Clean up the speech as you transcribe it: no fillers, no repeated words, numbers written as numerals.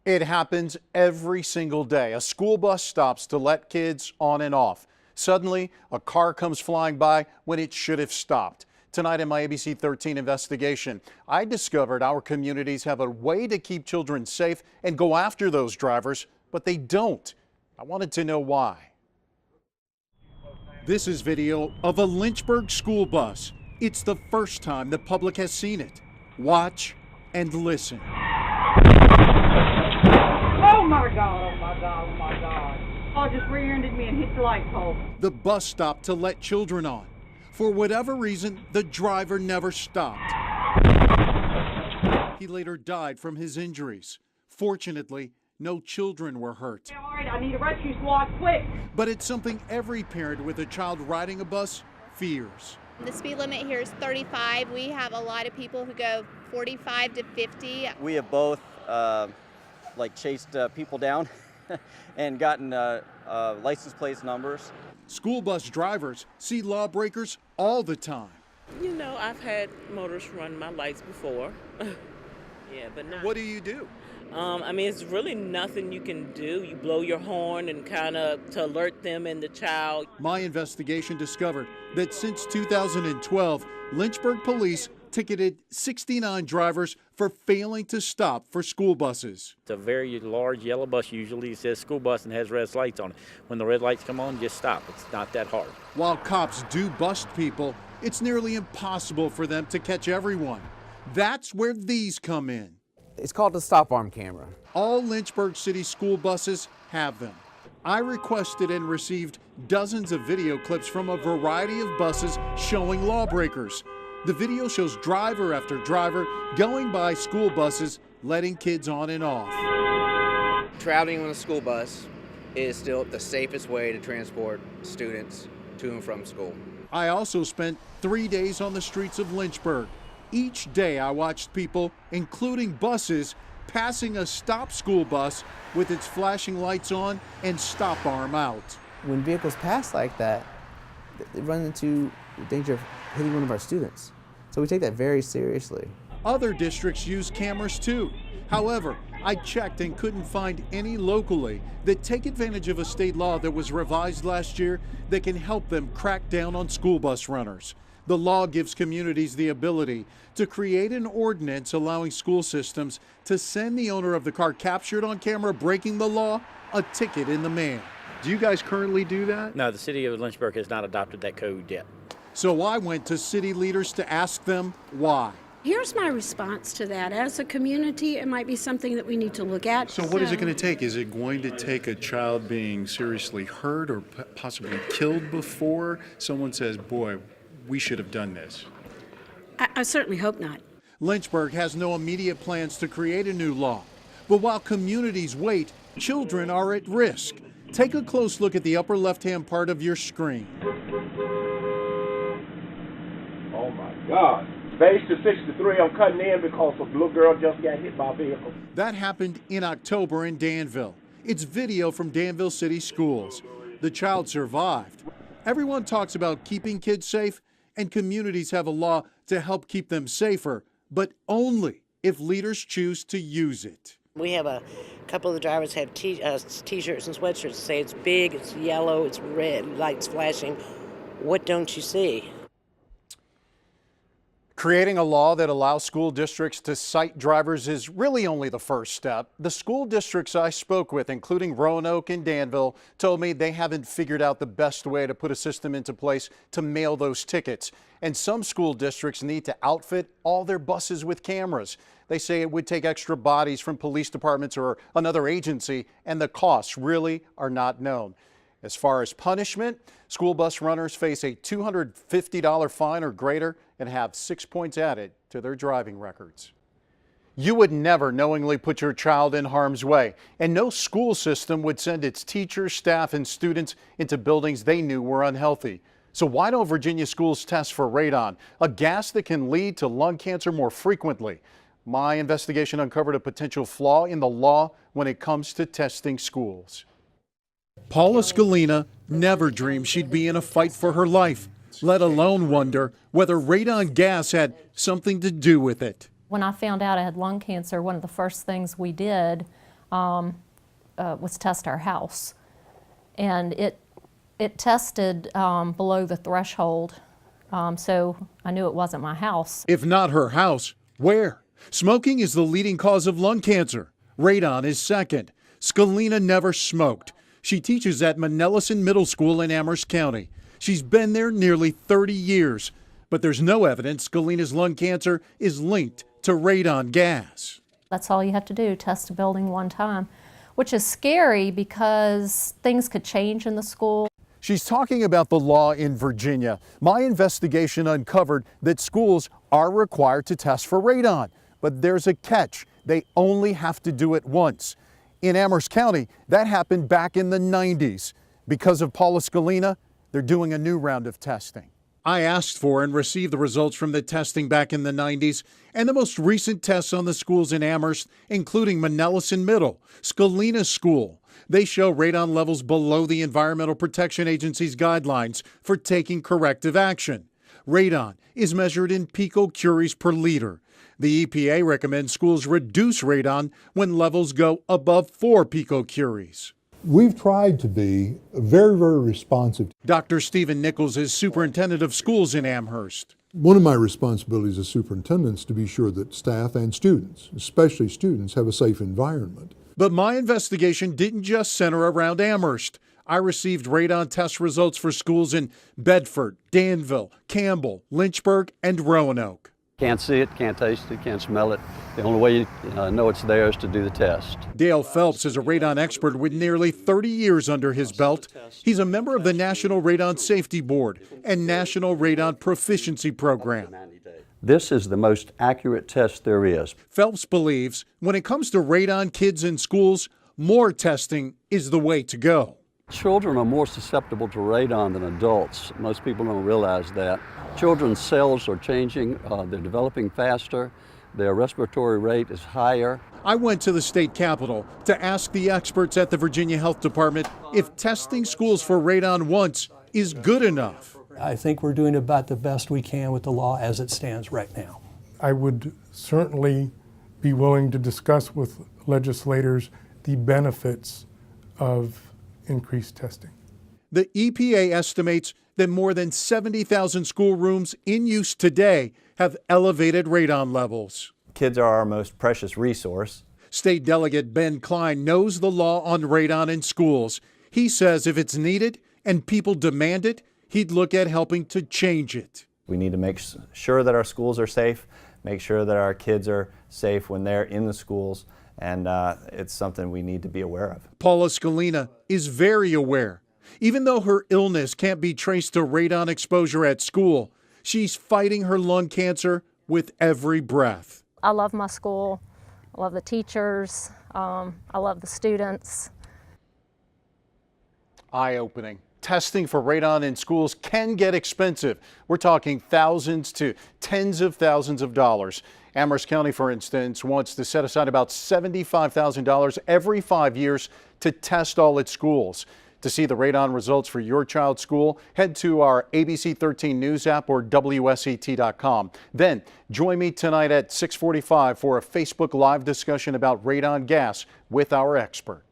It happens every single day. A school bus stops to let kids on and off. Suddenly, a car comes flying by when it should have stopped. Tonight in my ABC 13 investigation, I discovered our communities have a way to keep children safe and go after those drivers, but they don't. I wanted to know why. This is video of a Lynchburg school bus. It's the first time the public has seen it. Watch and listen. Oh my God, oh my God, oh my God. Oh, just rear-ended me and hit the light pole. The bus stopped to let children on. For whatever reason, the driver never stopped. He later died from his injuries. Fortunately, no children were hurt. All right, I need a rescue squad, quick. But it's something every parent with a child riding a bus fears. The speed limit here is 35. We have a lot of people who go 45 to 50. We have both chased people down and gotten license plate numbers. School bus drivers see lawbreakers all the time. You know, I've had motorists run my lights before. Yeah, but not. What do you do? I mean, it's really nothing you can do. You blow your horn and kind of to alert them and the child. My investigation discovered that since 2012, Lynchburg police ticketed 69 drivers for failing to stop for school buses. It's a very large yellow bus, usually it says school bus and has red lights on it. When the red lights come on, just stop. It's not that hard. While cops do bust people, it's nearly impossible for them to catch everyone. That's where these come in. It's called the stop arm camera. All Lynchburg City school buses have them. I requested and received dozens of video clips from a variety of buses showing lawbreakers. The video shows driver after driver going by school buses, letting kids on and off. Traveling on a school bus is still the safest way to transport students to and from school. I also spent 3 days on the streets of Lynchburg. Each day I watched people, including buses, passing a stop school bus with its flashing lights on and stop arm out. When vehicles pass like that, they run into the danger of hitting one of our students. So we take that very seriously. Other districts use cameras too. However, I checked and couldn't find any locally that take advantage of a state law that was revised last year that can help them crack down on school bus runners. The law gives communities the ability to create an ordinance allowing school systems to send the owner of the car captured on camera breaking the law a ticket in the mail. Do you guys currently do that? No, the city of Lynchburg has not adopted that code yet. So I went to city leaders to ask them why. Here's my response to that. As a community, it might be something that we need to look at. So what is it going to take? Is it going to take a child being seriously hurt or possibly killed before someone says, boy, we should have done this? I certainly hope not. Lynchburg has no immediate plans to create a new law. But while communities wait, children are at risk. Take a close look at the upper left-hand part of your screen. Oh my God. Base to 63, I'm cutting in because a little girl just got hit by a vehicle. That happened in October in Danville. It's video from Danville City Schools. The child survived. Everyone talks about keeping kids safe, and communities have a law to help keep them safer, but only if leaders choose to use it. We have a couple of the drivers have t-shirts and sweatshirts that say it's big, it's yellow, it's red, lights flashing. What don't you see? Creating a law that allows school districts to cite drivers is really only the first step. The school districts I spoke with, including Roanoke and Danville, told me they haven't figured out the best way to put a system into place to mail those tickets. And some school districts need to outfit all their buses with cameras. They say it would take extra bodies from police departments or another agency, and the costs really are not known. As far as punishment, school bus runners face a $250 fine or greater and have 6 points added to their driving records. You would never knowingly put your child in harm's way, and no school system would send its teachers, staff, and students into buildings they knew were unhealthy. So why don't Virginia schools test for radon, a gas that can lead to lung cancer more frequently? My investigation uncovered a potential flaw in the law when it comes to testing schools. Paula Scalina never dreamed she'd be in a fight for her life, let alone wonder whether radon gas had something to do with it. When I found out I had lung cancer, one of the first things we did was test our house, and it tested below the threshold, so I knew it wasn't my house. If not her house, where? Smoking is the leading cause of lung cancer. Radon is second. Scalina never smoked. She teaches at Manellison Middle School in Amherst County. She's been there nearly 30 years, but there's no evidence Scalina's lung cancer is linked to radon gas. That's all you have to do, test a building one time, which is scary because things could change in the school. She's talking about the law in Virginia. My investigation uncovered that schools are required to test for radon, but there's a catch. They only have to do it once. In Amherst County, that happened back in the 90s. Because of Paula Scalina, they're doing a new round of testing. I asked for and received the results from the testing back in the 90s and the most recent tests on the schools in Amherst, including Manellison Middle, Scalina School. They show radon levels below the Environmental Protection Agency's guidelines for taking corrective action. Radon is measured in picocuries per liter. The EPA recommends schools reduce radon when levels go above 4 picocuries. We've tried to be very, very responsive. Dr. Stephen Nichols is superintendent of schools in Amherst. One of my responsibilities as superintendent is to be sure that staff and students, especially students, have a safe environment. But my investigation didn't just center around Amherst. I received radon test results for schools in Bedford, Danville, Campbell, Lynchburg, and Roanoke. Can't see it, can't taste it, can't smell it. The only way you know it's there is to do the test. Dale Phelps is a radon expert with nearly 30 years under his belt. He's a member of the National Radon Safety Board and National Radon Proficiency Program. This is the most accurate test there is. Phelps believes when it comes to radon kids in schools, more testing is the way to go. Children are more susceptible to radon than adults. Most people don't realize that. Children's cells are changing, they're developing faster, their respiratory rate is higher. I went to the state capitol to ask the experts at the Virginia Health Department if testing schools for radon once is good enough. I think we're doing about the best we can with the law as it stands right now. I would certainly be willing to discuss with legislators the benefits of increased testing. The EPA estimates that more than 70,000 schoolrooms in use today have elevated radon levels. Kids are our most precious resource. State Delegate Ben Klein knows the law on radon in schools. He says if it's needed and people demand it, he'd look at helping to change it. We need to make sure that our schools are safe, make sure that our kids are safe when they're in the schools, and it's something we need to be aware of. Paula Scalina is very aware. Even though her illness can't be traced to radon exposure at school, she's fighting her lung cancer with every breath. I love my school. I love the teachers. I love the students. Eye-opening. Testing for radon in schools can get expensive. We're talking thousands to tens of thousands of dollars. Amherst County, for instance, wants to set aside about $75,000 every 5 years to test all its schools. To see the radon results for your child's school, head to our ABC 13 News app or WSET.com. Then join me tonight at 6:45 for a Facebook Live discussion about radon gas with our expert.